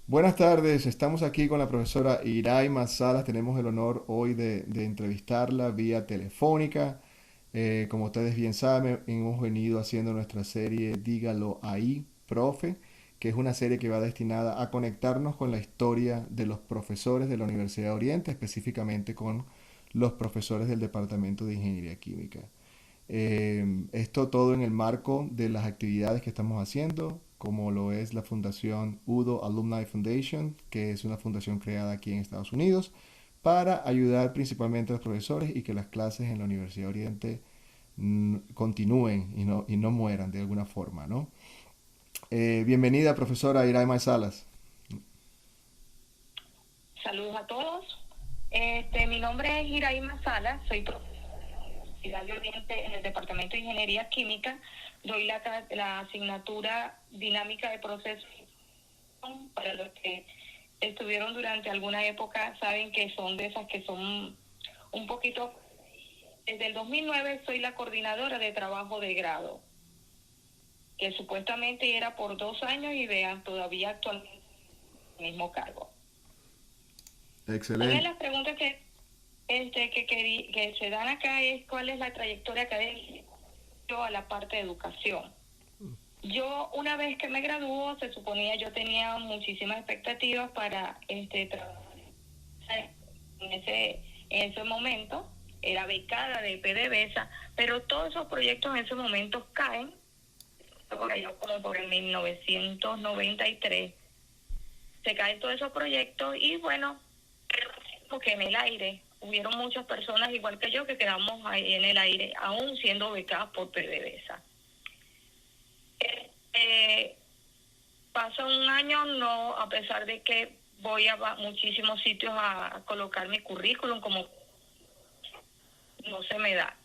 Buenas tardes, estamos aquí con la profesora Iraima Salas. Tenemos el honor hoy de entrevistarla vía telefónica. Como ustedes bien saben, hemos venido haciendo nuestra serie Dígalo ahí, profe, que es una serie que va destinada a conectarnos con la historia de los profesores de la Universidad de Oriente, específicamente con los profesores del Departamento de Ingeniería Química. Esto todo en el marco de las actividades que estamos haciendo, como lo es la Fundación UDO Alumni Foundation, que es una fundación creada aquí en Estados Unidos para ayudar principalmente a los profesores y que las clases en la Universidad Oriente continúen y no mueran de alguna forma, ¿no? Bienvenida, profesora Iraima Salas. Saludos a todos. Mi nombre es Iraima Sala, soy profesora de la Universidad de Oriente en el Departamento de Ingeniería Química. Doy la asignatura Dinámica de Procesos. Para los que estuvieron durante alguna época, saben que son de esas que son un poquito. Desde el 2009 soy la coordinadora de trabajo de grado, que supuestamente era por 2 años y vean, todavía actualmente el mismo cargo. Una de Excelente. las preguntas que se dan acá es cuál es la trayectoria académica a la parte de educación. Yo, una vez que me graduó, se suponía yo tenía muchísimas expectativas para trabajar en ese momento. Era becada de PDVSA, pero todos esos proyectos en ese momento caen, por allá como por el 1993, se caen todos esos proyectos y bueno, como que en el aire. Hubieron muchas personas igual que yo que quedamos ahí en el aire, aún siendo becadas por PDVSA. Eh, Pasa un año, no, a pesar de que voy a muchísimos sitios a colocar mi currículum, como no se me da.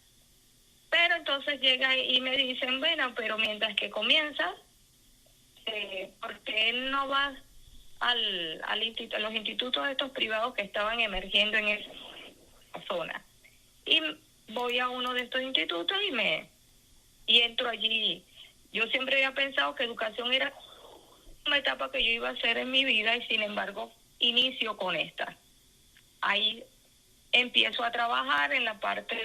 Pero entonces llega y me dicen, bueno, pero mientras que comienzas, ¿por qué no vas a los institutos estos privados que estaban emergiendo en esa zona? Y voy a uno de estos institutos y entro allí. Yo siempre había pensado que educación era una etapa que yo iba a hacer en mi vida y sin embargo inicio con esta. Ahí empiezo a trabajar en la parte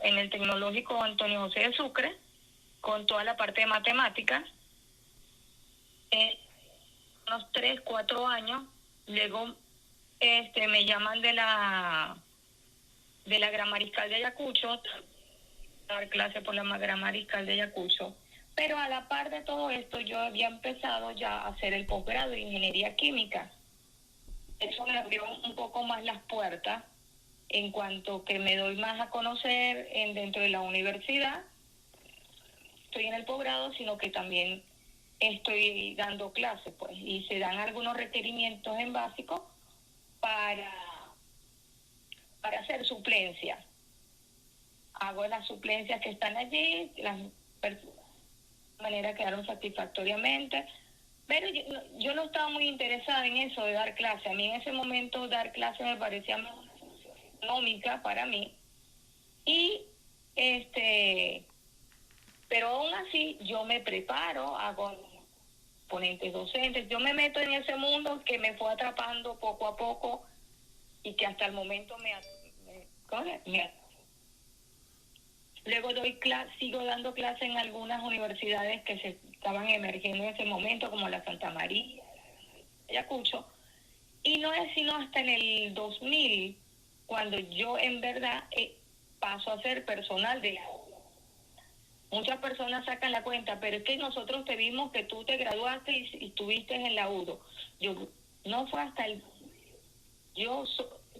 en el tecnológico Antonio José de Sucre, con toda la parte de matemáticas. Unos 3, 4 años, luego me llaman de la Gran Mariscal de Ayacucho, dar clase por la Gran Mariscal de Ayacucho. Pero a la par de todo esto, yo había empezado ya a hacer el posgrado de Ingeniería Química. Eso me abrió un poco más las puertas en cuanto que me doy más a conocer dentro de la universidad. Estoy en el posgrado, sino que también estoy dando clases, pues, y se dan algunos requerimientos en básico para, para hacer suplencias. Hago las suplencias que están allí, las personas de manera quedaron satisfactoriamente, pero yo no estaba muy interesada en eso de dar clase. A mí en ese momento dar clase me parecía más una solución económica para mí y pero aún así yo me preparo, hago ponentes docentes, yo me meto en ese mundo que me fue atrapando poco a poco y que hasta el momento me luego sigo dando clases en algunas universidades que se estaban emergiendo en ese momento, como la Santa María, Ayacucho, y no es sino hasta en el 2000 cuando yo en verdad paso a ser personal de la UDO. Muchas personas sacan la cuenta, pero es que nosotros te vimos que tú te graduaste y estuviste en la UDO. Yo no fue hasta el yo o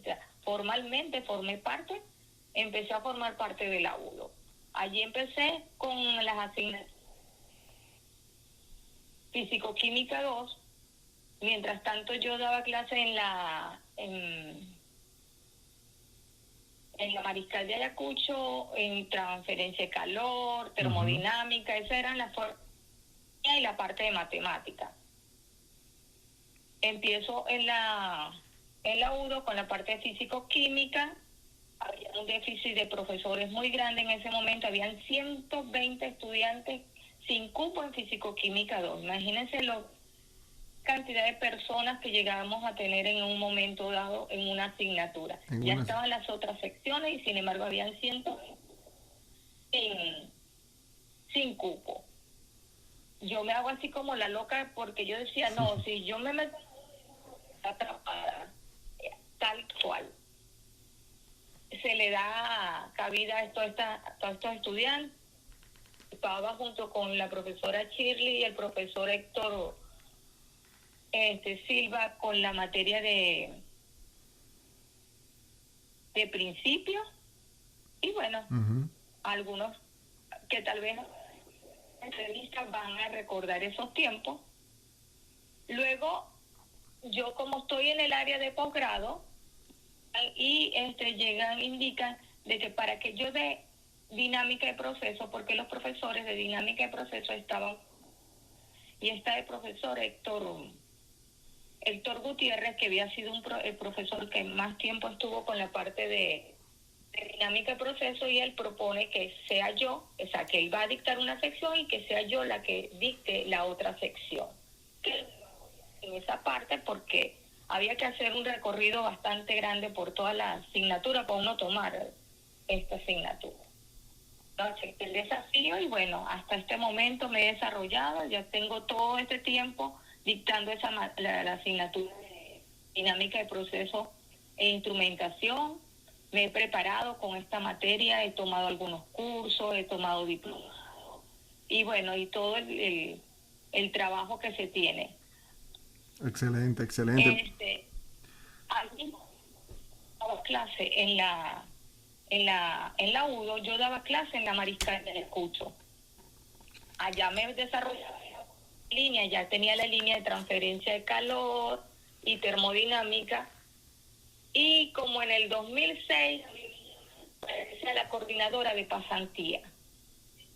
sea, formalmente formé parte, empecé a formar parte de la UDO. Allí empecé con las asignaturas Físico-Química 2. Mientras tanto yo daba clase en la Mariscal de Ayacucho, en transferencia de calor, Ujú. termodinámica, esas eran las formas y la parte de matemática. Empiezo en la UDO con la parte de físico-química. Había un déficit de profesores muy grande en ese momento, habían 120 estudiantes sin cupo en Físico-Química 2. Imagínense cantidad de personas que llegábamos a tener en un momento dado en una asignatura. Ya estaban las otras secciones y sin embargo habían cientos sin cupo. Yo me hago así como la loca porque yo decía, no, si yo me meto atrapada, tal cual, se le da cabida a todos estos estudiantes. Estaba junto con la profesora Shirley y el profesor Héctor Silva con la materia de principio, y bueno, algunos que tal vez en entrevistas van a recordar esos tiempos. Luego, yo como estoy en el área de posgrado, y indican de que para que yo dé dinámica de proceso, porque los profesores de dinámica de proceso estaban, y está el profesor Héctor Gutiérrez, que había sido el profesor que más tiempo estuvo con la parte de dinámica de proceso, y él propone que sea yo, o sea, que él va a dictar una sección y que sea yo la que dicte la otra sección. En esa parte, porque había que hacer un recorrido bastante grande por toda la asignatura para uno tomar esta asignatura. No, acepté el desafío y bueno, hasta este momento me he desarrollado, ya tengo todo este tiempo dictando la asignatura de dinámica de proceso e instrumentación. Me he preparado con esta materia, he tomado algunos cursos, he tomado diplomados y bueno, y todo el trabajo que se tiene. Excelente, excelente. Aquí daba clase en la UDO, yo daba clase en la Mariscal del Ayacucho. Allá me desarrollaba línea, ya tenía la línea de transferencia de calor y termodinámica, y como en el 2006 era la coordinadora de pasantía.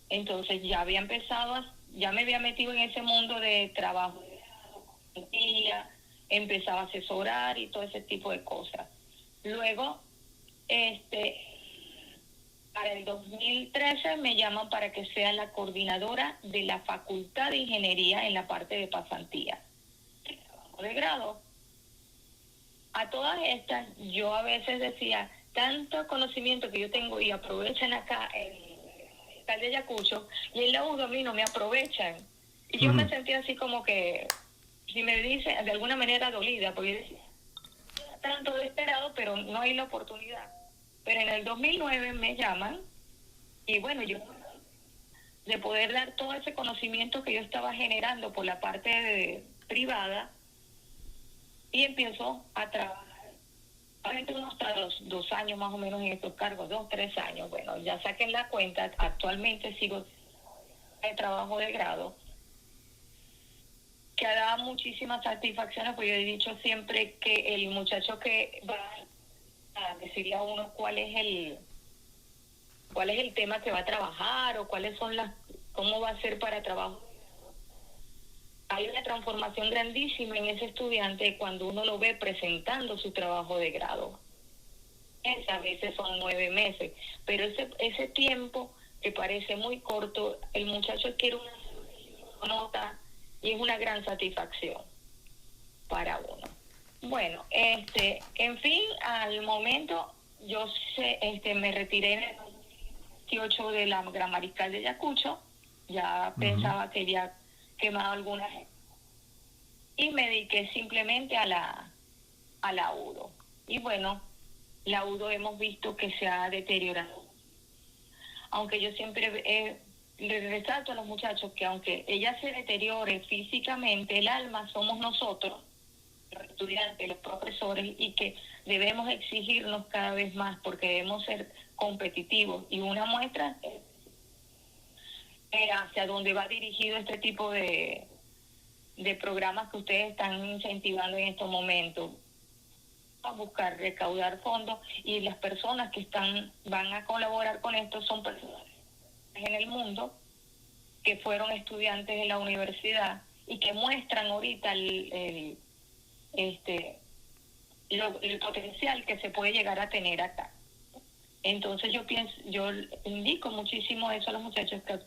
Entonces ya me había metido en ese mundo de trabajo de pasantía, empezaba a asesorar y todo ese tipo de cosas. Luego, para el 2013 me llaman para que sea la coordinadora de la Facultad de Ingeniería en la parte de pasantía. De grado. A todas estas, yo a veces decía, tanto conocimiento que yo tengo y aprovechan acá en el de Ayacucho, y en la UDO a mí no me aprovechan. Y yo me sentía así como que, si me dice, de alguna manera dolida, porque yo decía, tanto esperado, pero no hay la oportunidad. Pero en el 2009 me llaman, y bueno, yo de poder dar todo ese conocimiento que yo estaba generando por la parte privada, y empiezo a trabajar. Uno está 2 años más o menos en estos cargos, 2, 3 años. Bueno, ya saquen la cuenta, actualmente sigo en trabajo de grado, que ha dado muchísimas satisfacciones, porque yo he dicho siempre que el muchacho que va a decirle a uno cuál es el tema que va a trabajar, o cómo va a ser para trabajo, hay una transformación grandísima en ese estudiante cuando uno lo ve presentando su trabajo de grado. A veces son 9 meses, pero ese tiempo que parece muy corto, el muchacho quiere una nota y es una gran satisfacción para uno. Bueno, en fin, al momento yo me retiré en el 18 de la Gran Mariscal de Ayacucho, ya pensaba que había quemado algunas, y me dediqué simplemente a la UDO. Y bueno, la UDO hemos visto que se ha deteriorado. Aunque yo siempre le resalto a los muchachos que aunque ella se deteriore físicamente, el alma somos nosotros, los estudiantes, los profesores, y que debemos exigirnos cada vez más porque debemos ser competitivos. Y una muestra hacia dónde va dirigido este tipo de programas que ustedes están incentivando en estos momentos, a buscar recaudar fondos, y las personas que van a colaborar con esto son personas en el mundo que fueron estudiantes en la universidad y que muestran ahorita el potencial que se puede llegar a tener acá. Entonces yo indico muchísimo eso a los muchachos, que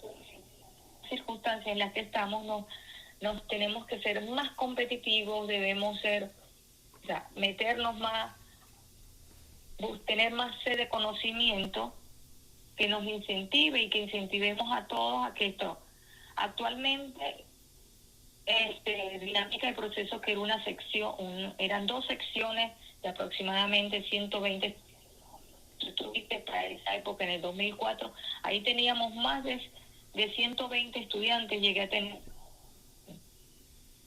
circunstancias en las que estamos nos tenemos que ser más competitivos, debemos ser, o sea, meternos más, tener más sed de conocimiento que nos incentive y que incentivemos a todos a que esto. Actualmente, dinámica de proceso, que era una sección, eran 2 secciones de aproximadamente 120. Tú estuviste para esa época, en el 2004, ahí teníamos más de 120 estudiantes, llegué a tener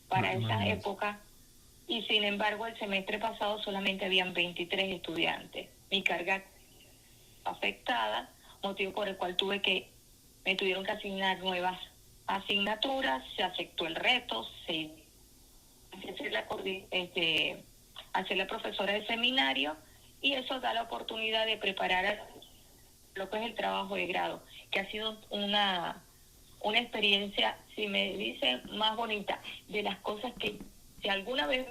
para esa época, y sin embargo el semestre pasado solamente habían 23 estudiantes. Mi carga afectada, motivo por el cual me tuvieron que asignar nuevas asignaturas, se aceptó el reto, hacer la profesora de seminario, y eso da la oportunidad de preparar lo que es el trabajo de grado, que ha sido una experiencia, si me dicen, más bonita, de las cosas que si alguna vez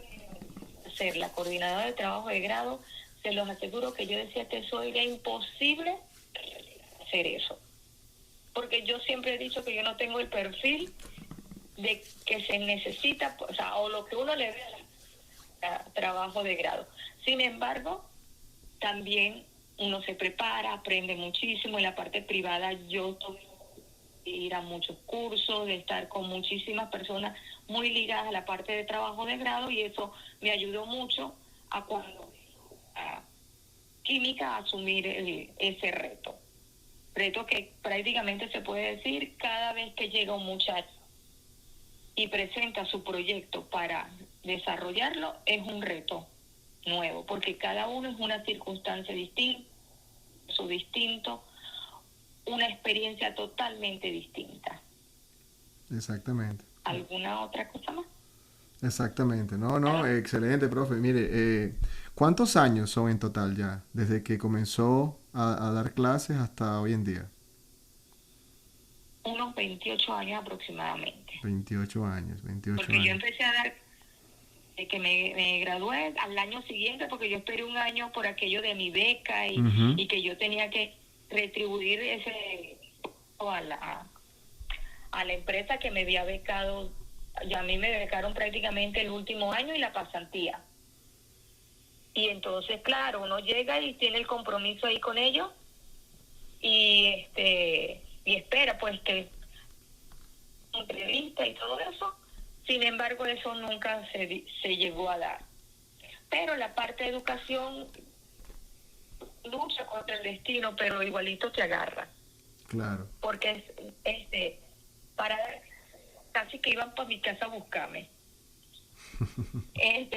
ser la coordinadora de trabajo de grado, se los aseguro que yo decía que eso era imposible hacer eso, porque yo siempre he dicho que yo no tengo el perfil de que se necesita, o sea, o lo que uno le ve a trabajo de grado. Sin embargo, también uno se prepara, aprende muchísimo. En la parte privada yo tuve que ir a muchos cursos, de estar con muchísimas personas muy ligadas a la parte de trabajo de grado, y eso me ayudó mucho a cuando a química a asumir ese reto que prácticamente se puede decir, cada vez que llega un muchacho y presenta su proyecto para desarrollarlo, es un reto nuevo, porque cada uno es una circunstancia distinta, su distinto, una experiencia totalmente distinta. Exactamente. ¿Alguna otra cosa más? Exactamente. No, excelente, profe. Mire, ¿cuántos años son en total ya, desde que comenzó a dar clases hasta hoy en día? Unos 28 años aproximadamente. 28 años, 28 porque yo años. empecé a dar, que me gradué al año siguiente, porque yo esperé un año por aquello de mi beca y que yo tenía que retribuir ese a la empresa que me había becado. Y a mí me becaron prácticamente el último año y la pasantía. Y entonces, claro, uno llega y tiene el compromiso ahí con ellos, y espera pues que entrevista y todo eso. Sin embargo, eso nunca se llegó a dar. Pero la parte de educación lucha contra el destino, pero igualito te agarra. Claro. Porque para casi que iban para mi casa a buscarme.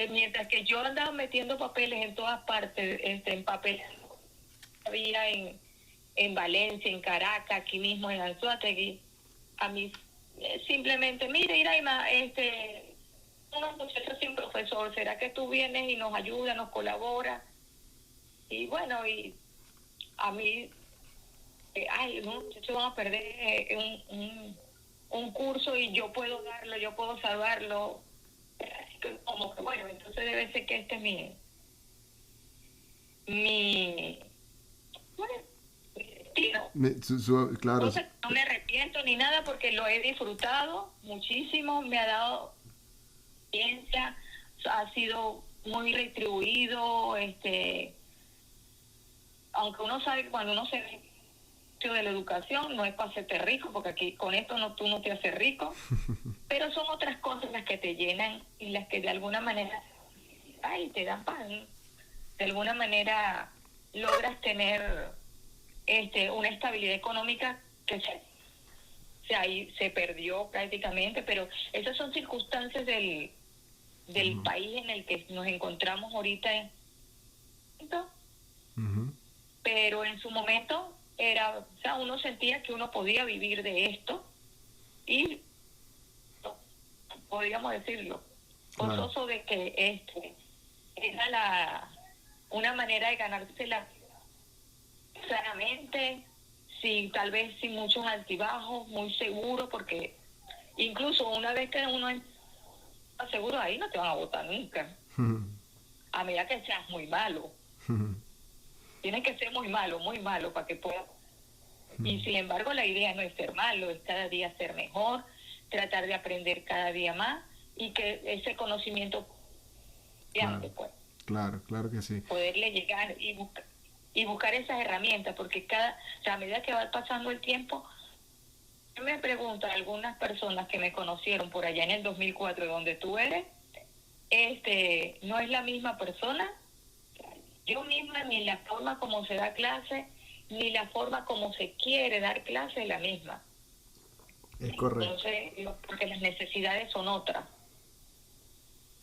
Mientras que yo andaba metiendo papeles en todas partes, en papeles había en Valencia, en Caracas, aquí mismo en Anzoátegui, a mí simplemente, mira, Iraima, unos muchachos sin profesor, ¿será que tú vienes y nos ayudas, nos colaboras? Y bueno, y a mí, unos muchachos van a perder un curso y yo puedo darlo, yo puedo salvarlo. Como que bueno, entonces debe ser que este es mi destino. Claro. Entonces no me arrepiento ni nada, porque lo he disfrutado muchísimo, me ha dado experiencia, ha sido muy retribuido, aunque uno sabe que cuando uno se de la educación no es para hacerte rico, porque aquí con esto tú no te haces rico, pero son otras cosas las que te llenan y las que de alguna manera te dan pan. De alguna manera logras tener una estabilidad económica que se perdió prácticamente, pero esas son circunstancias del país en el que nos encontramos ahorita. Pero en su momento uno sentía que uno podía vivir de esto, y podríamos decirlo, gozoso de que era una manera de ganársela sanamente, tal vez sin muchos altibajos, muy seguro, porque incluso una vez que uno está seguro, ahí no te van a votar nunca, a medida que seas muy malo. Tienes que ser muy malo para que puedas. Y sin embargo, la idea no es ser malo, es cada día ser mejor, tratar de aprender cada día más y que ese conocimiento, Claro, pues, claro que sí. poderle llegar y buscar esas herramientas, porque o sea, a medida que va pasando el tiempo, yo me pregunto a algunas personas que me conocieron por allá en el 2004, donde tú eres, no es la misma persona. Yo misma, ni la forma como se da clase, ni la forma como se quiere dar clase es la misma. Es correcto. Entonces, porque las necesidades son otras.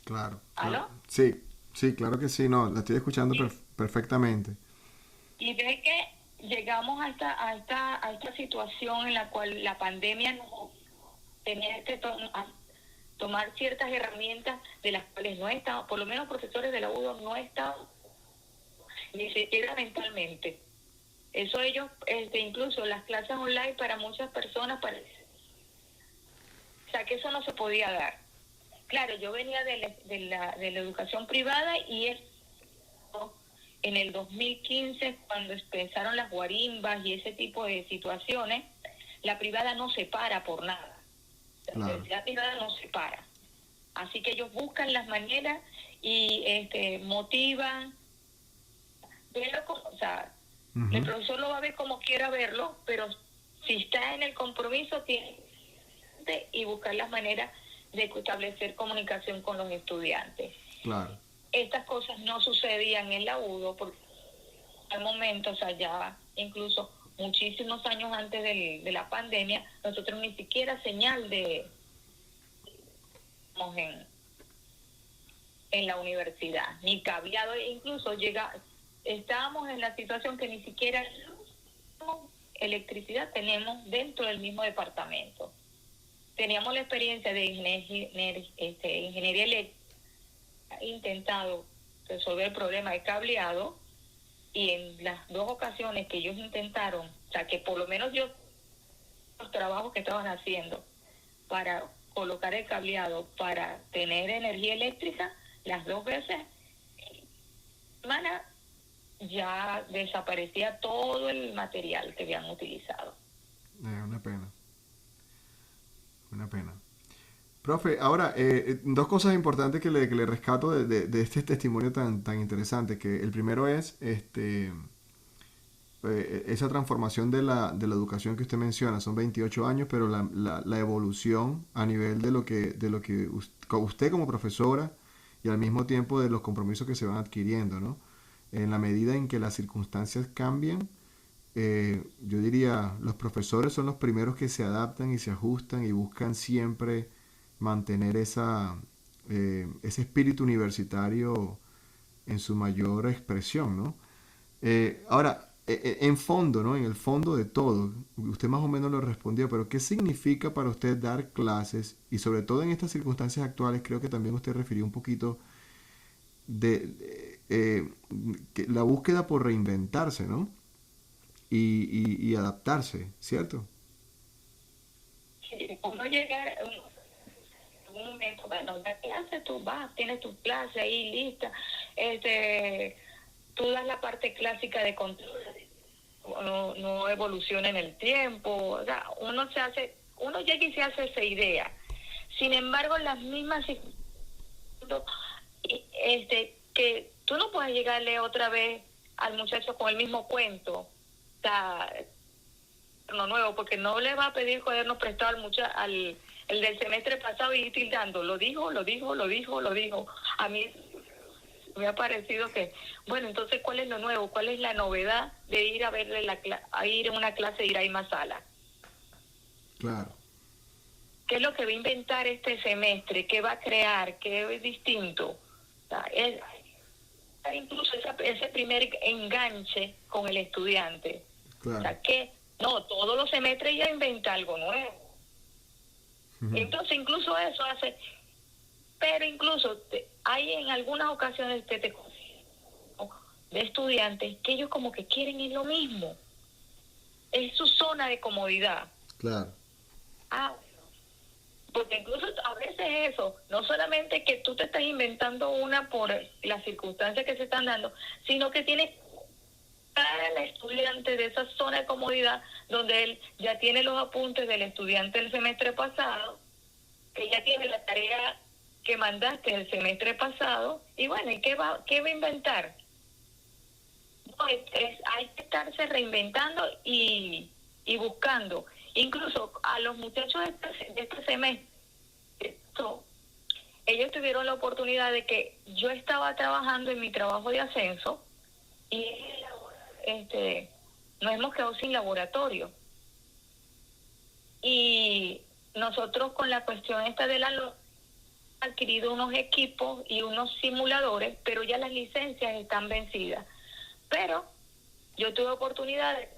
Claro, claro. ¿Aló? Sí, sí, claro que sí. No, la estoy escuchando perfectamente. Y ve que llegamos a esta situación en la cual la pandemia nos tenía que tomar ciertas herramientas de las cuales no estaban, por lo menos profesores de la UDO no estaban ni siquiera mentalmente. Eso ellos, incluso las clases online para muchas personas, o sea, que eso no se podía dar. Claro, yo venía de la educación privada y eso, en el 2015, cuando empezaron las guarimbas y ese tipo de situaciones, la privada no se para por nada. La Claro. universidad privada no se para. Así que ellos buscan las maneras y motivan. O sea, el profesor lo va a ver como quiera verlo, pero si está en el compromiso, tiene y buscar las maneras de establecer comunicación con los estudiantes. Claro. Estas cosas no sucedían en la UDO porque al momento, o sea, ya incluso muchísimos años antes de la pandemia, nosotros ni siquiera señal de en la universidad, ni cableado, incluso estábamos en la situación que ni siquiera electricidad tenemos dentro del mismo departamento. Teníamos la experiencia de ingeniería eléctrica, intentado resolver el problema de cableado, y en las dos ocasiones que ellos intentaron, o sea, que por lo menos los trabajos que estaban haciendo para colocar el cableado para tener energía eléctrica, las dos veces, ya desaparecía todo el material que habían utilizado. Una pena. Una pena. Profe, ahora, dos cosas importantes que le rescato de este testimonio tan interesante, que el primero es esa transformación de la educación que usted menciona. Son 28 años, pero la evolución a nivel de lo que usted como profesora y al mismo tiempo de los compromisos que se van adquiriendo, ¿no? En la medida en que las circunstancias cambian, yo diría, los profesores son los primeros que se adaptan y se ajustan y buscan siempre mantener ese espíritu universitario en su mayor expresión, ¿no? Ahora, en fondo, ¿no? En el fondo de todo, usted más o menos lo respondió, pero ¿qué significa para usted dar clases? Y sobre todo en estas circunstancias actuales, creo que también usted refirió un poquito de que la búsqueda por reinventarse, ¿no? Y adaptarse, ¿cierto? Sí, uno llegar en un momento, bueno, da clase, tú vas, tienes tu clase ahí lista, tú das la parte clásica de control, no evoluciona en el tiempo, o sea, uno llega y se hace esa idea. Sin embargo, las mismas, que tú no puedes llegarle otra vez al muchacho con el mismo cuento, o sea, no nuevo, porque no le va a pedir cuadernos prestados al el del semestre pasado y ir tildando, lo dijo. A mí me ha parecido que, bueno, entonces, ¿cuál es lo nuevo? ¿Cuál es la novedad de ir a verle a ir a una clase de Iraima Sala? Claro. ¿Qué es lo que va a inventar este semestre? ¿Qué va a crear? ¿Qué es distinto? O sea, incluso ese primer enganche con el estudiante. Claro. O sea, que no, todos los semestres ya inventa algo nuevo. Entonces, incluso eso hace, pero incluso hay en algunas ocasiones de estudiantes que ellos como que quieren ir lo mismo. Es su zona de comodidad. Claro. Porque incluso a veces eso, no solamente que tú te estás inventando una por las circunstancias que se están dando, sino que tienes para el estudiante de esa zona de comodidad donde él ya tiene los apuntes del estudiante del semestre pasado que ya tiene la tarea que mandaste el semestre pasado, y bueno, ¿y qué va a inventar? No, hay que estarse reinventando y buscando. Incluso a los muchachos de este semestre, ellos tuvieron la oportunidad de que yo estaba trabajando en mi trabajo de ascenso y nos hemos quedado sin laboratorio. Y nosotros con la cuestión esta de la adquirido unos equipos y unos simuladores, pero ya las licencias están vencidas. Pero yo tuve oportunidades,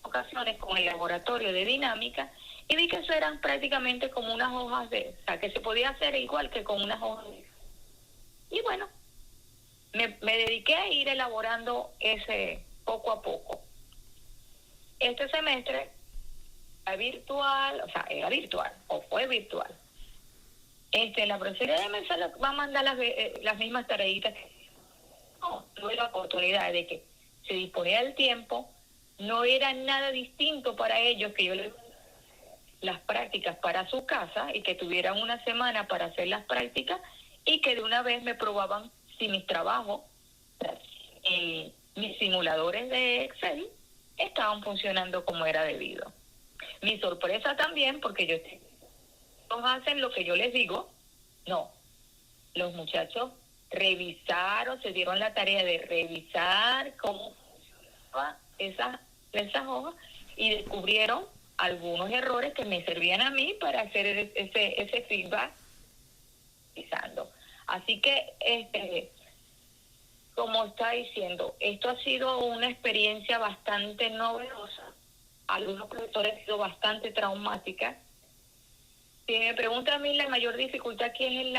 ocasiones con el laboratorio de dinámica y vi que eso eran prácticamente como unas hojas o sea, que se podía hacer igual que con unas hojas y bueno, me dediqué a ir elaborando ese poco a poco. Este semestre era virtual o fue virtual. La profesora de Mensa va a mandar las mismas tareitas. No, tuve la oportunidad de que se disponía del tiempo, no era nada distinto para ellos que yo les las prácticas para su casa y que tuvieran una semana para hacer las prácticas y que de una vez me probaban si mis trabajos, mis simuladores de Excel estaban funcionando como era debido. Mi sorpresa también, porque ellos hacen lo que yo les digo, no, los muchachos revisaron, se dieron la tarea de revisar cómo funcionaban esas hojas y descubrieron algunos errores que me servían a mí para hacer ese feedback. Así que, como está diciendo, esto ha sido una experiencia bastante novedosa. Algunos profesores ha sido bastante traumática. Si me pregunta a mí, la mayor dificultad aquí es en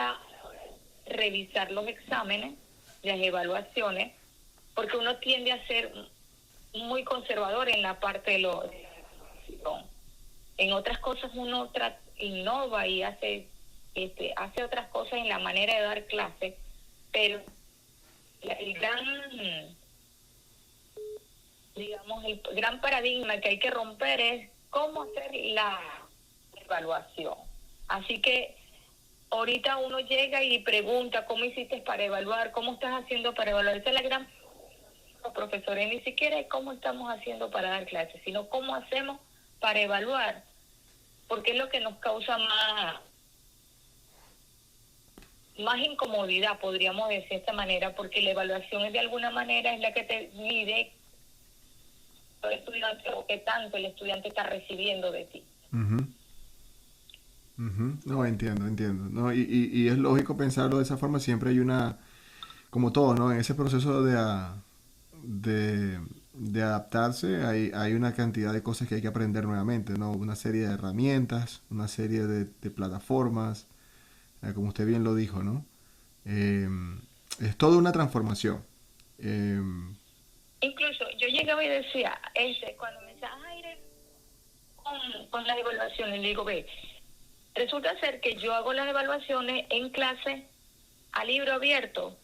revisar los exámenes, las evaluaciones, porque uno tiende a ser muy conservador en la parte de la evaluación. En otras cosas uno innova y hace otras cosas en la manera de dar clases, pero el gran paradigma que hay que romper es cómo hacer la evaluación. Así que ahorita uno llega y pregunta cómo hiciste para evaluar, cómo estás haciendo para evaluar. Esa es la gran los profesores, ni siquiera es cómo estamos haciendo para dar clases, sino cómo hacemos para evaluar, porque es lo que nos causa más incomodidad, podríamos decir de esta manera, porque la evaluación es de alguna manera es la que te mide el estudiante o qué tanto el estudiante está recibiendo de ti. Uh-huh. Uh-huh. No, entiendo. No, y es lógico pensarlo de esa forma, siempre hay como todo, ¿no? En ese proceso de adaptarse hay una cantidad de cosas que hay que aprender nuevamente, ¿no? Una serie de herramientas, una serie de plataformas, como usted bien lo dijo, ¿no? Es toda una transformación. Eh, Incluso yo llegaba y decía, cuando me decía, con las evaluaciones, le digo, ve, resulta ser que yo hago las evaluaciones en clase a libro abierto.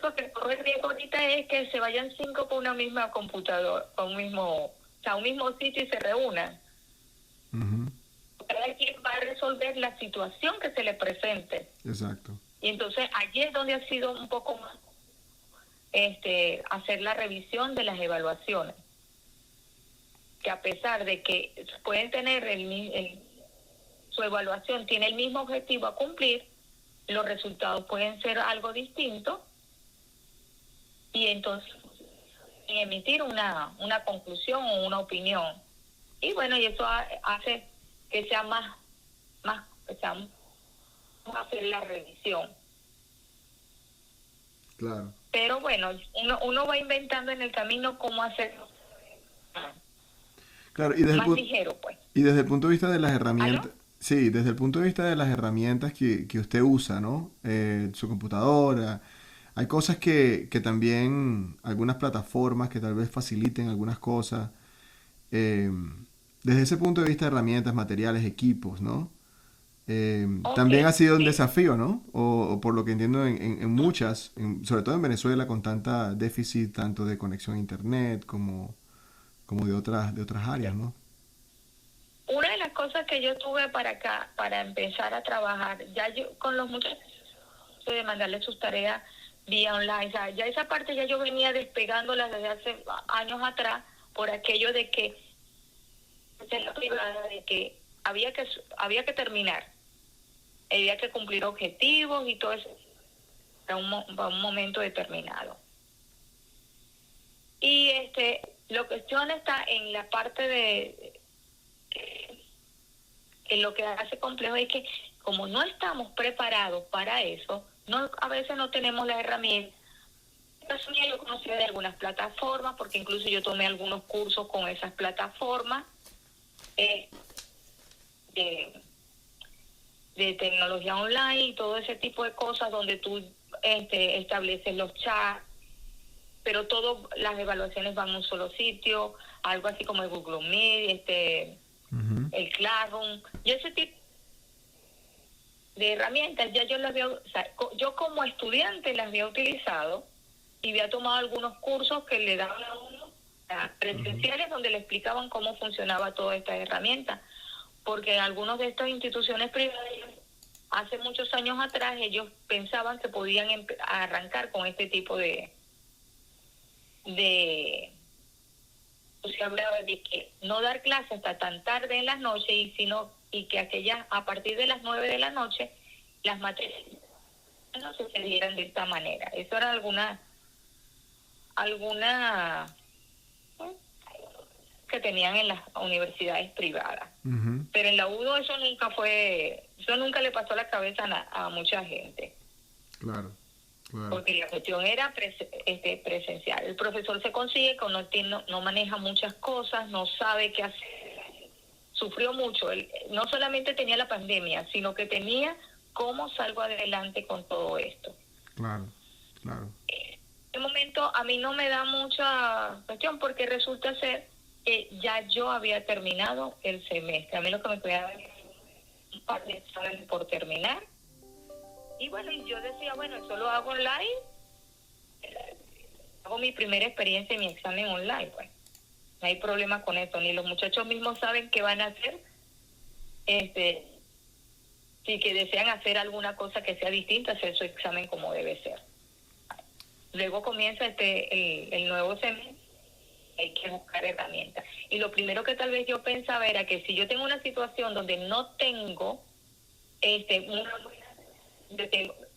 Lo que corre el riesgo ahorita es que se vayan 5 por una misma computadora, a un mismo sitio y se reúnan. uh-huh. Cada quien va a resolver la situación que se le presente. Exacto. Y entonces allí es donde ha sido un poco más hacer la revisión de las evaluaciones. Que a pesar de que pueden tener su evaluación tiene el mismo objetivo a cumplir, los resultados pueden ser algo distintos y entonces emitir una conclusión o una opinión. Y bueno, y eso hace que sea más hacer la revisión. Claro. Pero bueno, uno va inventando en el camino cómo hacerlo. Claro, y más ligero, pues. Y desde el punto de vista de las herramientas, ¿Aló? sí, desde el punto de vista de las herramientas que usted usa, ¿no? Su computadora, hay cosas que también, algunas plataformas que tal vez faciliten algunas cosas. eh, Desde ese punto de vista de herramientas, materiales, equipos, ¿no? También ha sido un Sí. desafío, ¿no? O por lo que entiendo en muchas, sobre todo en Venezuela, con tanta déficit tanto de conexión a internet como de otras áreas, ¿no? Una de las cosas que yo tuve para acá, para empezar a trabajar, ya yo con los muchachos, de mandarles sus tareas vía online, o sea, ya esa parte ya yo venía despegándolas desde hace años atrás, por aquello de que, de la privada, de que había que terminar, había que cumplir objetivos y todo eso para un momento determinado. Y la cuestión está en la parte de que lo que hace complejo es que como no estamos preparados para eso, no, a veces no tenemos las herramientas. Yo conocía de algunas plataformas, porque incluso yo tomé algunos cursos con esas plataformas eh, de, de tecnología online y todo ese tipo de cosas donde tú estableces los chats, pero todas las evaluaciones van a un solo sitio, algo así como el Google Meet, Ujú. el Classroom, y ese tipo de herramientas ya yo las había, o sea, yo como estudiante las había utilizado y había tomado algunos cursos que le daban a uno presenciales donde le explicaban cómo funcionaba toda esta herramienta, porque algunos de estas instituciones privadas hace muchos años atrás ellos pensaban que podían arrancar con este tipo de se hablaba de que no dar clases hasta tan tarde en las noches y que aquellas a partir de las 9 de la noche las materias no se dieran de esta manera. Eso era alguna que tenían en las universidades privadas. Ujú. Pero en la UDO eso nunca le pasó a la cabeza a mucha gente. Claro, claro. Porque la cuestión era presencial. El profesor se consigue que no maneja muchas cosas, no sabe qué hacer. Sufrió mucho. Él no solamente tenía la pandemia, sino que tenía cómo salgo adelante con todo esto. Claro, claro. En este momento a mí no me da mucha cuestión porque resulta ser que ya yo había terminado el semestre. A mí lo que me quedaba era un par de exámenes por terminar. Y bueno, y yo decía, bueno, eso lo hago online. Hago mi primera experiencia en mi examen online, pues. No hay problema con eso. Ni los muchachos mismos saben qué van a hacer. Si que desean hacer alguna cosa que sea distinta, hacer su examen como debe ser. Luego comienza el nuevo semestre, hay que buscar herramientas. Y lo primero que tal vez yo pensaba era que si yo tengo una situación donde no tengo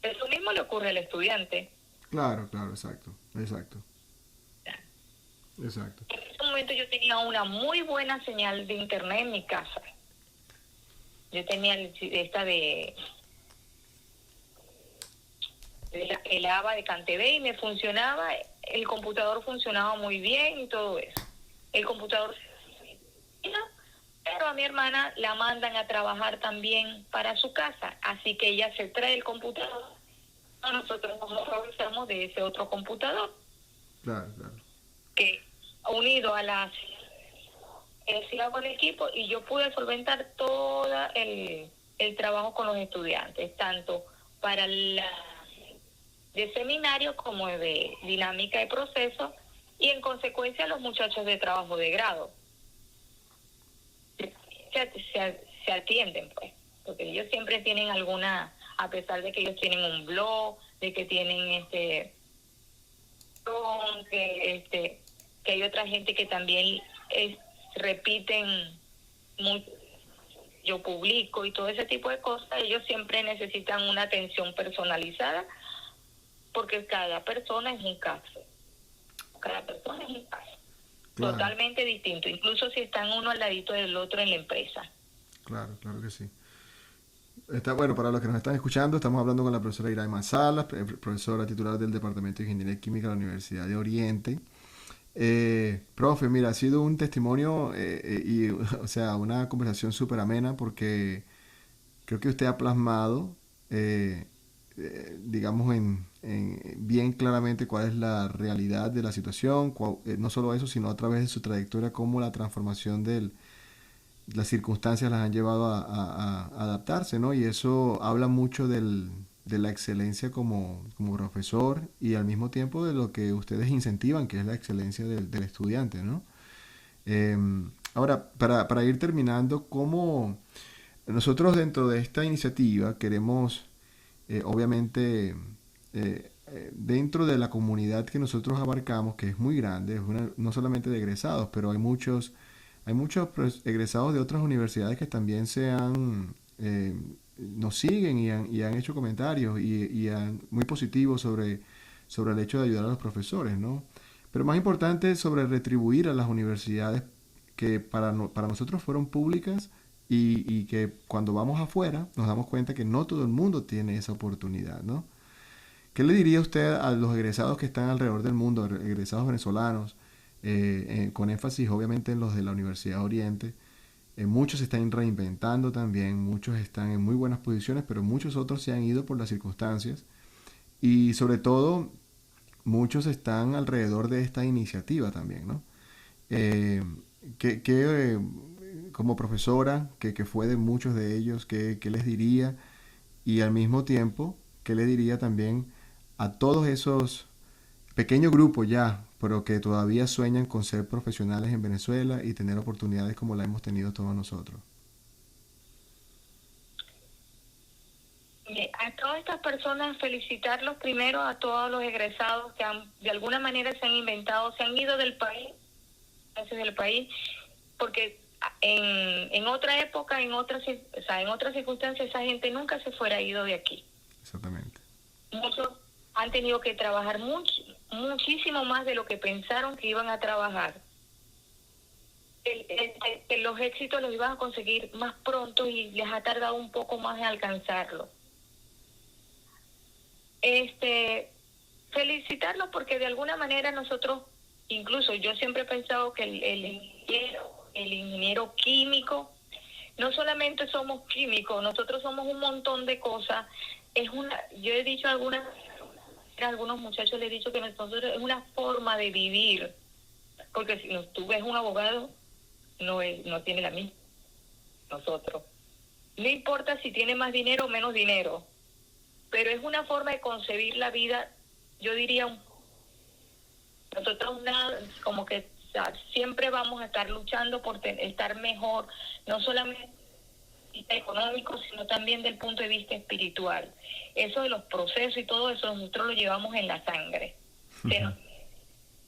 eso mismo le ocurre al estudiante. Claro, claro, exacto, exacto, exacto. En ese momento yo tenía una muy buena señal de internet en mi casa. Yo tenía esta el ABA de CanTV y me funcionaba, el computador funcionaba muy bien y todo eso. El computador, pero a mi hermana la mandan a trabajar también para su casa, así que ella se trae el computador. Nosotros nos aprovechamos de ese otro computador Claro, claro. que unido a con el equipo y yo pude solventar todo el trabajo con los estudiantes, tanto para de seminario como de dinámica de proceso y en consecuencia los muchachos de trabajo de grado se atienden, pues, porque ellos siempre tienen alguna, a pesar de que ellos tienen un blog, de que tienen que hay otra gente que también repiten mucho, yo publico y todo ese tipo de cosas, ellos siempre necesitan una atención personalizada porque cada persona es un caso. Cada persona es un caso. Claro, Totalmente distinto, incluso si están uno al ladito del otro en la empresa. claro, claro que sí. Está, bueno, para los que nos están escuchando, estamos hablando con la profesora Iraima Salas, profesora titular del Departamento de Ingeniería Química de la Universidad de Oriente. Profe, mira, ha sido un testimonio y, o sea, una conversación súper amena porque creo que usted ha plasmado, digamos, bien claramente cuál es la realidad de la situación, no solo eso, sino a través de su trayectoria, cómo la transformación las circunstancias las han llevado a adaptarse, ¿no? Y eso habla mucho de la excelencia como profesor y al mismo tiempo de lo que ustedes incentivan, que es la excelencia del estudiante, ¿no? Eh, Ahora, para ir terminando, ¿cómo nosotros dentro de esta iniciativa queremos, obviamente, dentro de la comunidad que nosotros abarcamos, que es muy grande, no solamente de egresados, pero hay muchos egresados de otras universidades que también nos siguen y han hecho comentarios muy positivos sobre el hecho de ayudar a los profesores, ¿no? Pero más importante, sobre retribuir a las universidades que para nosotros fueron públicas y que cuando vamos afuera nos damos cuenta que no todo el mundo tiene esa oportunidad, ¿no? ¿Qué le diría usted a los egresados que están alrededor del mundo, egresados venezolanos, con énfasis obviamente en los de la Universidad Oriente? Muchos se están reinventando también, muchos están en muy buenas posiciones, pero muchos otros se han ido por las circunstancias y sobre todo muchos están alrededor de esta iniciativa también, ¿no? Eh, ¿qué, como profesora, que fue de muchos de ellos, qué les diría? Y al mismo tiempo, ¿qué le diría también a todos esos pequeños grupos ya, pero que todavía sueñan con ser profesionales en Venezuela y tener oportunidades como la hemos tenido todos nosotros? A todas estas personas felicitarlos primero, a todos los egresados que de alguna manera se han inventado, se han ido del país, porque en otra época, en otras circunstancias, esa gente nunca se fuera ido de aquí. Exactamente. Muchos han tenido que trabajar muchísimo más de lo que pensaron que iban a trabajar. Los éxitos los iban a conseguir más pronto y les ha tardado un poco más en alcanzarlo. Felicitarlos porque de alguna manera nosotros, incluso yo siempre he pensado que el ingeniero químico, no solamente somos químicos, nosotros somos un montón de cosas. Yo he dicho a algunos muchachos, les he dicho que nosotros es una forma de vivir, porque si tú ves un abogado, no tiene la misma. Nosotros, no importa si tiene más dinero o menos dinero, pero es una forma de concebir la vida, yo diría, nosotros como que siempre vamos a estar luchando por estar mejor, no solamente económico, sino también del punto de vista espiritual. Eso de los procesos y todo eso nosotros lo llevamos en la sangre.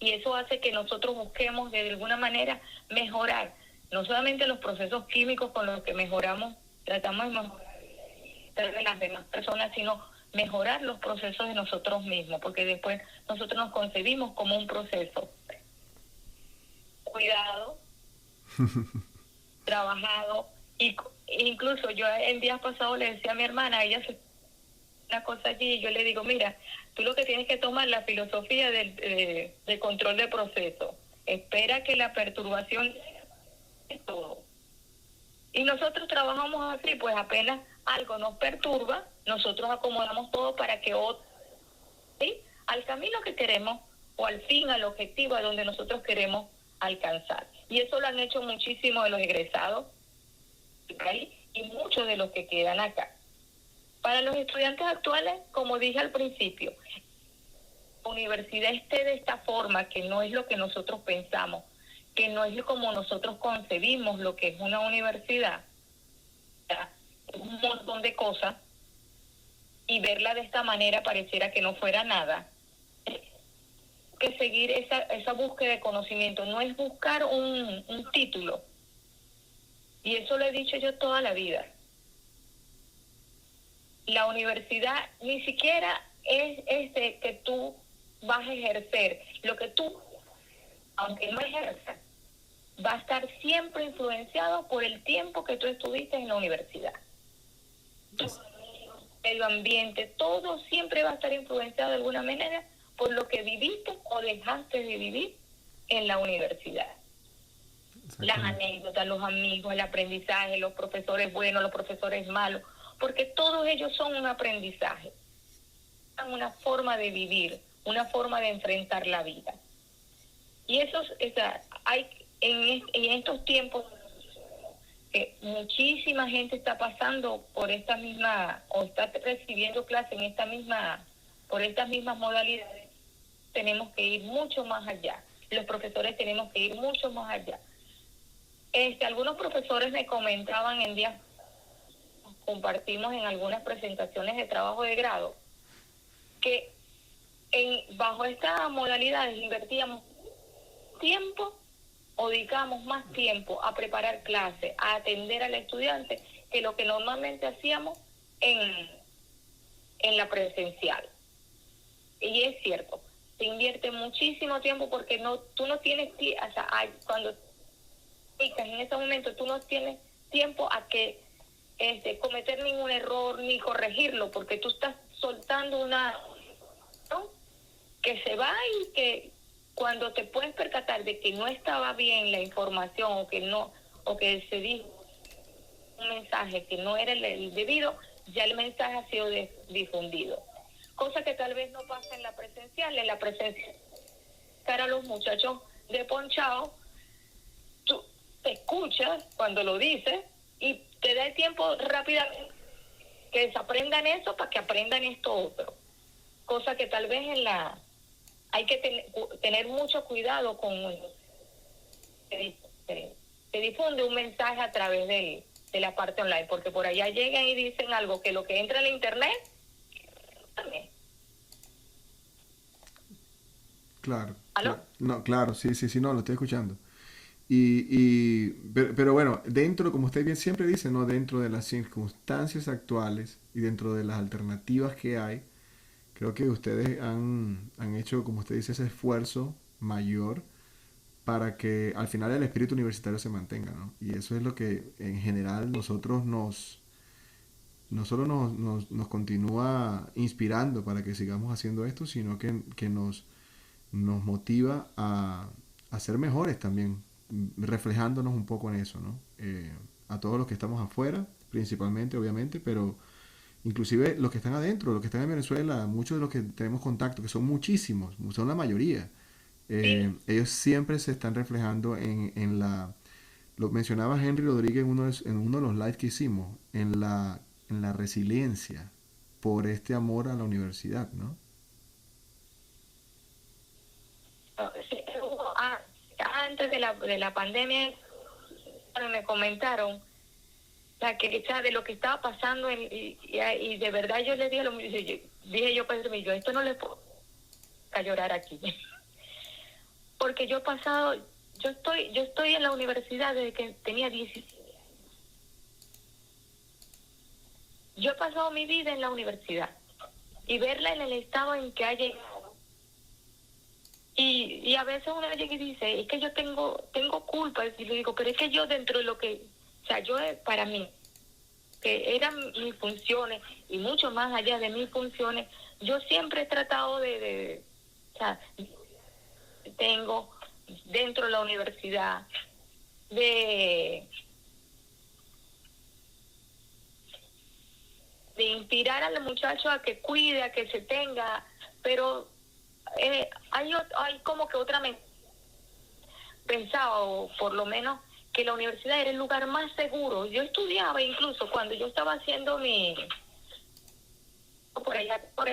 Y eso hace que nosotros busquemos de alguna manera mejorar, no solamente los procesos químicos con los que mejoramos, tratamos de mejorar de las demás personas, sino mejorar los procesos de nosotros mismos, porque después nosotros nos concebimos como un proceso cuidado, trabajado, y incluso yo el día pasado le decía a mi hermana, ella se una cosa allí, y yo le digo, mira, tú lo que tienes que tomar la filosofía del control de proceso, espera que la perturbación es todo. Y nosotros trabajamos así, pues apenas algo nos perturba, nosotros acomodamos todo para que otro, ¿sí?, al camino que queremos o al fin, al objetivo a donde nosotros queremos alcanzar. Y eso lo han hecho muchísimos de los egresados y muchos de los que quedan acá. Para los estudiantes actuales, como dije al principio, la universidad esté de esta forma, que no es lo que nosotros pensamos, que no es como nosotros concebimos lo que es una universidad, es un montón de cosas, y verla de esta manera pareciera que no fuera nada. Que seguir esa búsqueda de conocimiento, no es buscar un título, y eso lo he dicho yo toda la vida. La universidad ni siquiera es de que tú vas a ejercer, lo que tú, aunque no ejerzas, va a estar siempre influenciado por el tiempo que tú estuviste en la universidad. Tu medio ambiente, todo siempre va a estar influenciado de alguna manera por lo que viviste o dejaste de vivir en la universidad. Las anécdotas, los amigos, el aprendizaje, los profesores buenos, los profesores malos, porque todos ellos son un aprendizaje, una forma de vivir, una forma de enfrentar la vida. Y hay en estos tiempos que muchísima gente está pasando por esta misma, o está recibiendo clase por estas mismas modalidades. Tenemos que ir mucho más allá. Los profesores tenemos que ir mucho más allá. Algunos profesores me comentaban en días, compartimos en algunas presentaciones de trabajo de grado, que bajo estas modalidades invertíamos tiempo o dedicamos más tiempo a preparar clases, a atender al estudiante, que lo que normalmente hacíamos en la presencial. Y es cierto, se invierte muchísimo tiempo porque tú no tienes, o sea, cuando en ese momento tú no tienes tiempo a que cometer ningún error ni corregirlo, porque tú estás soltando ¿no? Que se va, y que cuando te puedes percatar de que no estaba bien la información, o que se dijo un mensaje que no era el debido, ya el mensaje ha sido difundido. Cosa que tal vez no pasa en la presencial. En la presencial, para los muchachos de ponchado, tú te escuchas cuando lo dices y te da el tiempo rápidamente que desaprendan eso para que aprendan esto otro. Cosa que tal vez hay que tener mucho cuidado con se difunde un mensaje a través de la parte online, porque por allá llegan y dicen algo que lo que entra en la internet también. Claro, ¿Aló? no, claro, sí, sí, sí, no, lo estoy escuchando. Pero bueno, dentro, como usted bien siempre dice, ¿no? Dentro de las circunstancias actuales y dentro de las alternativas que hay, creo que ustedes han hecho, como usted dice, ese esfuerzo mayor para que al final el espíritu universitario se mantenga, ¿no? Y eso es lo que en general no solo nos continúa inspirando para que sigamos haciendo esto, sino que nos motiva a ser mejores también, reflejándonos un poco en eso, ¿no? A todos los que estamos afuera, principalmente, obviamente, pero inclusive los que están adentro, los que están en Venezuela, muchos de los que tenemos contacto, que son muchísimos, son la mayoría, Sí. ellos siempre se están reflejando en la... Lo mencionaba Henry Rodríguez en uno de los lives que hicimos, en la resiliencia por este amor a la universidad, ¿no? Sí, antes de la pandemia me comentaron que de lo que estaba pasando y de verdad yo les dije lo mismo. Dije yo, Pedro, esto no le puedo a llorar aquí. Porque yo estoy en la universidad desde que tenía 17. Yo he pasado mi vida en la universidad y verla en el estado en que ha llegado. Y a veces uno llega y dice, es que yo tengo culpa. Y le digo, pero es que yo dentro de lo que, o sea, para mí, que eran mis funciones y mucho más allá de mis funciones, yo siempre he tratado o sea, tengo dentro de la universidad de inspirar al muchacho a que cuide, a que se tenga, pero hay como que pensaba, o por lo menos que la universidad era el lugar más seguro. Yo estudiaba incluso cuando yo estaba haciendo por allá por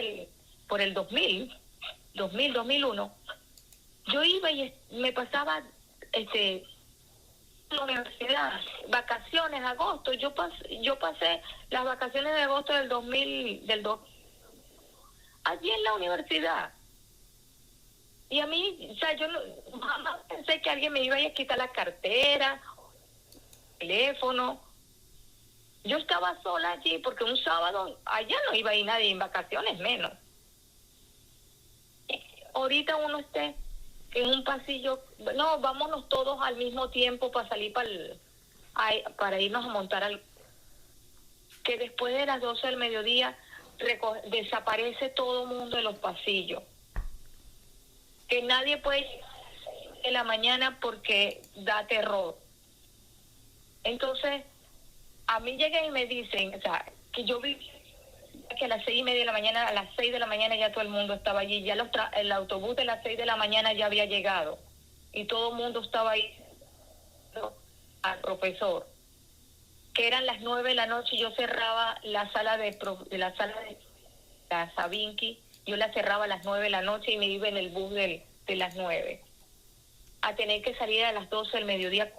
el 2001, yo iba y me pasaba en la universidad, vacaciones, agosto, yo pasé las vacaciones de agosto allí en la universidad. Y a mí, o sea, yo jamás pensé que alguien me iba a quitar la cartera, teléfono. Yo estaba sola allí porque un sábado allá no iba a ir nadie en vacaciones, menos. Ahorita uno esté en un pasillo, no, vámonos todos al mismo tiempo para salir para irnos a montar que después de las 12 del mediodía desaparece todo el mundo de los pasillos. Que nadie puede ir en la mañana porque da terror. Entonces, a mí llegan y me dicen, o sea, que yo vi que a las 6:30 de la mañana, a las 6 de la mañana ya todo el mundo estaba allí, ya el autobús de las 6 de la mañana ya había llegado y todo el mundo estaba ahí al profesor, que eran las 9 de la noche y yo cerraba la sala de la Sabinki, yo la cerraba a las 9 de la noche y me iba en el bus de las 9 a tener que salir a las 12 del mediodía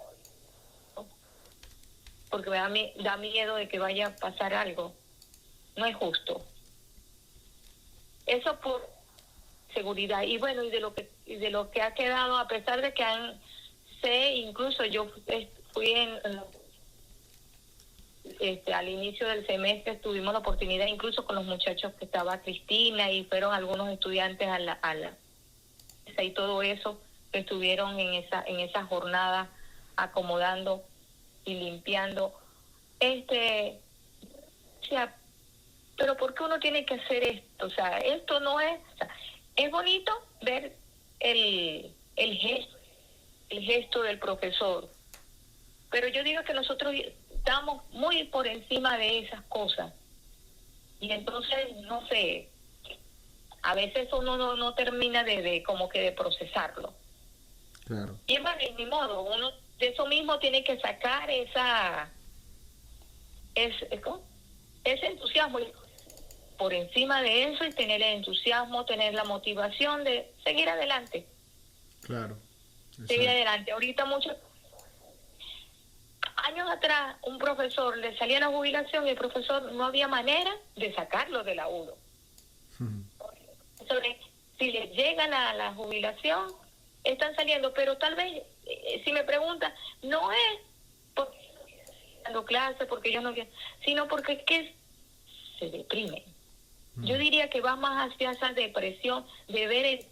porque da miedo de que vaya a pasar algo. No es justo. Eso por seguridad. Y bueno, y de lo que ha quedado, a pesar de que incluso yo fui al inicio del semestre, tuvimos la oportunidad incluso con los muchachos que estaba Cristina y fueron algunos estudiantes y todo eso, que estuvieron en esa jornada acomodando y limpiando. O sea, pero ¿por qué uno tiene que hacer esto? O sea, esto no es... O sea, es bonito ver el gesto del profesor, pero yo digo que nosotros estamos muy por encima de esas cosas. Y entonces, no sé, a veces uno no termina de como que de procesarlo. Claro. Y bueno, ni modo, uno de eso mismo tiene que sacar ese entusiasmo por encima de eso, y tener el entusiasmo, tener la motivación de seguir adelante. Claro. Seguir adelante. Ahorita muchos años atrás un profesor le salía la jubilación y el profesor no había manera de sacarlo de la UDO. Si les llegan a la jubilación, están saliendo, pero tal vez, si me preguntan, no es porque dando clases, porque ellos no quieren, sino porque es que se deprimen. Yo diría que va más hacia esa depresión de ver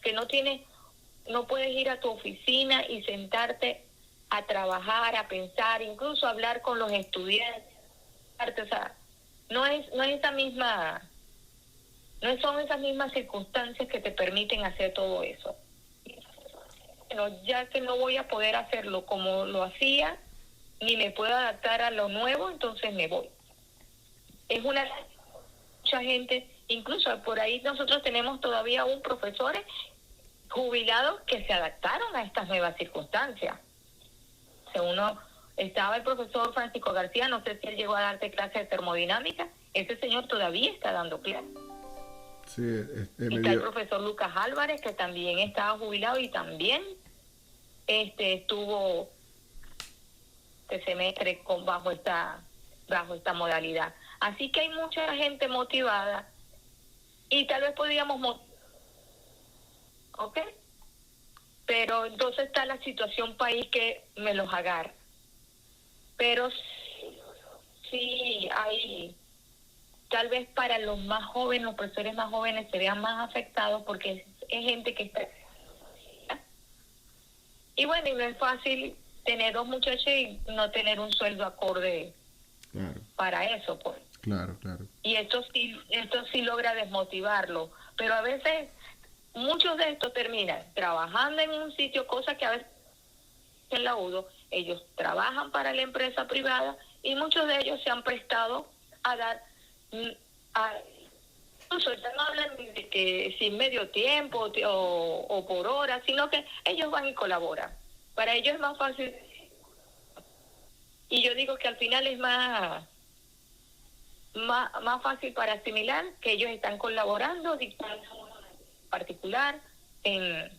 que no puedes ir a tu oficina y sentarte a trabajar, a pensar, incluso a hablar con los estudiantes. O sea, no son esas mismas circunstancias que te permiten hacer todo eso. Bueno, ya que no voy a poder hacerlo como lo hacía, ni me puedo adaptar a lo nuevo, entonces me voy. Es mucha gente, incluso por ahí nosotros tenemos todavía aún profesores jubilados que se adaptaron a estas nuevas circunstancias. Estaba el profesor Francisco García, no sé si él llegó a darte clases de termodinámica, ese señor todavía está dando clases. Sí, y está el profesor Lucas Álvarez, que también estaba jubilado y también estuvo este semestre bajo esta modalidad. Así que hay mucha gente motivada y tal vez podríamos ¿ok? Pero entonces está la situación país que me los agarra. Pero sí hay, tal vez para los más jóvenes, los profesores más jóvenes se vean más afectados porque es gente que está... Y bueno, y no es fácil tener dos muchachos y no tener un sueldo acorde para eso, pues. Claro. Y esto sí logra desmotivarlo, pero a veces muchos de estos terminan trabajando en un sitio, cosa que a veces en la UDO ellos trabajan para la empresa privada y muchos de ellos se han prestado a dar incluso ya no hablan de que sin medio tiempo o por hora, sino que ellos van y colaboran. Para ellos es más fácil, y yo digo que al final es más fácil para asimilar que ellos están colaborando, dictando particular en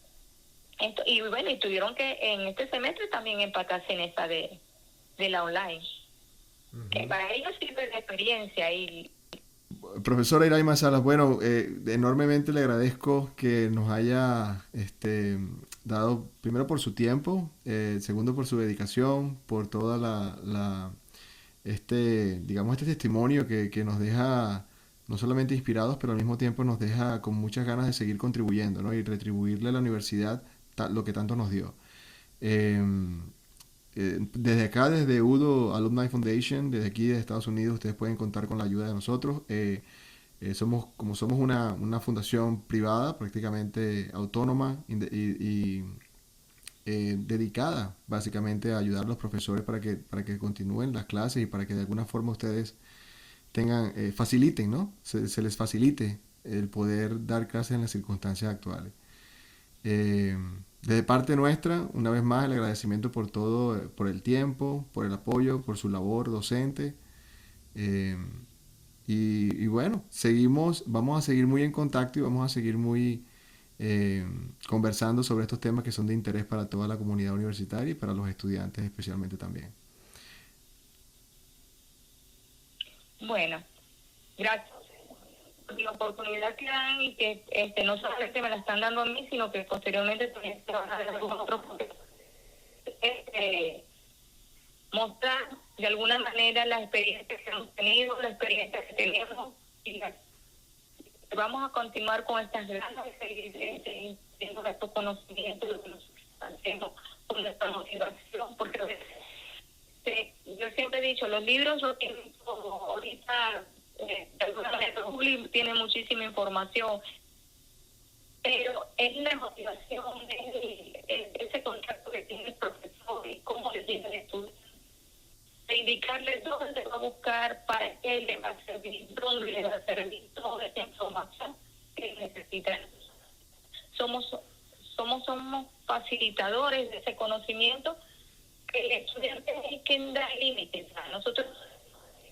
esto, y bueno, y tuvieron que en este semestre también empatarse en esta de la online. Que para ellos sirve de experiencia. Y profesora Iraima Salas, bueno, enormemente le agradezco que nos haya dado, primero por su tiempo, segundo por su dedicación, por toda digamos, este testimonio que nos deja no solamente inspirados, pero al mismo tiempo nos deja con muchas ganas de seguir contribuyendo, ¿no? Y retribuirle a la universidad lo que tanto nos dio. Desde acá, desde UDO Alumni Foundation, desde aquí de Estados Unidos, ustedes pueden contar con la ayuda de nosotros. Somos una fundación privada, prácticamente autónoma y dedicada básicamente a ayudar a los profesores para que continúen las clases y para que de alguna forma ustedes faciliten, ¿no? Se les facilite el poder dar clases en las circunstancias actuales. De parte nuestra, una vez más, el agradecimiento por todo, por el tiempo, por el apoyo, por su labor docente. Y bueno, vamos a seguir muy en contacto y vamos a seguir muy conversando sobre estos temas que son de interés para toda la comunidad universitaria y para los estudiantes especialmente también. Bueno, gracias por la oportunidad que dan y que no solamente me la están dando a mí, sino que posteriormente también se van a dar a algunos otros porque mostrar de alguna manera la experiencia que hemos tenido, la experiencia que tenemos y vamos a continuar con estas ganas de seguir teniendo estos conocimientos, lo que nosotros hacemos con nuestra motivación, porque yo siempre he dicho, los libros lo tienen como ahorita, de alguna manera, Google tiene muchísima información, pero es la motivación, ese contacto que tiene el profesor y cómo le tiene el estudio, de indicarle dónde va a buscar, para qué le va a servir, dónde le va a servir toda esa información que necesita. Somos facilitadores de ese conocimiento, que el estudiante es quien da límites. Nosotros,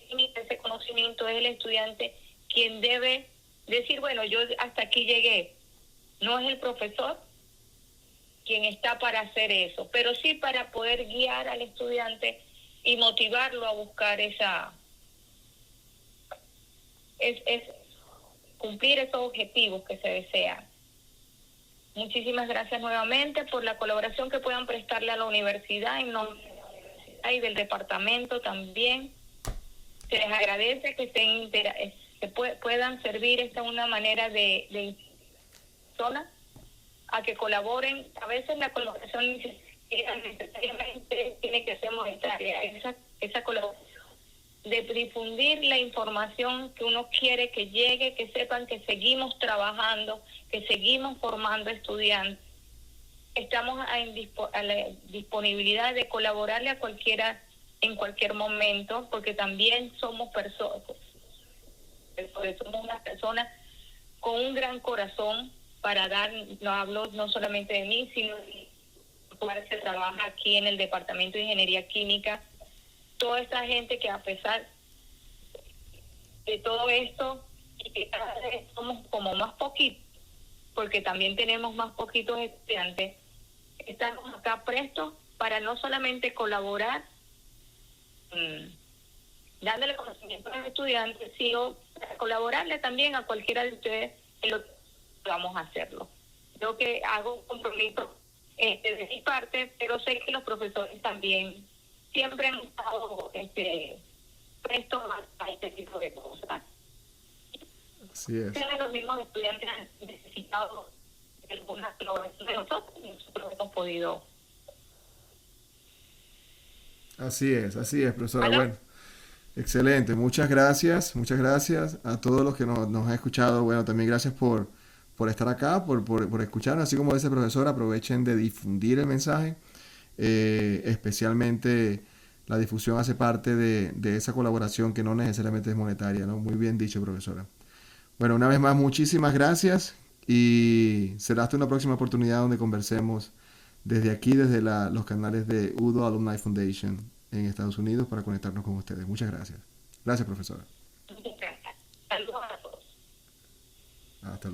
ese conocimiento es el estudiante quien debe decir, bueno, yo hasta aquí llegué. No es el profesor quien está para hacer eso, pero sí para poder guiar al estudiante y motivarlo a buscar cumplir esos objetivos que se desean. Muchísimas gracias nuevamente por la colaboración que puedan prestarle a la universidad en nombre de la universidad y del departamento también. Se les agradece que puedan servir esta una manera de personas a que colaboren. A veces la colaboración necesariamente tiene que ser monetaria. Esa colaboración de difundir la información que uno quiere que llegue, que sepan que seguimos trabajando, que seguimos formando estudiantes. Estamos a la disponibilidad de colaborarle a cualquiera en cualquier momento, porque también somos personas, somos unas personas con un gran corazón para dar. No hablo no solamente de mí, sino de se trabaja aquí en el Departamento de Ingeniería Química, toda esa gente que a pesar de todo esto, y que cada vez somos como más poquitos, porque también tenemos más poquitos estudiantes, estamos acá prestos para no solamente colaborar, dándole conocimiento a los estudiantes, sino para colaborarle también a cualquiera de ustedes en lo que vamos a hacerlo. Yo que hago un compromiso de mi parte, pero sé que los profesores también siempre han estado prestos a este tipo de cosas. Así es. Los mismos estudiantes han necesitado algunas colaboraciones de nosotros y nosotros hemos podido. Así es, profesora. ¿Aló? Bueno, excelente. Muchas gracias a todos los que nos han escuchado. Bueno, también gracias por estar acá, por escuchar. Así como dice el profesor, aprovechen de difundir el mensaje. Especialmente la difusión hace parte de esa colaboración que no necesariamente es monetaria, ¿no? Muy bien dicho, profesora. Bueno, una vez más, muchísimas gracias y será hasta una próxima oportunidad donde conversemos desde aquí, desde los canales de UDO Alumni Foundation en Estados Unidos para conectarnos con ustedes. Muchas gracias. Gracias, profesora. Saludos a todos. Hasta luego.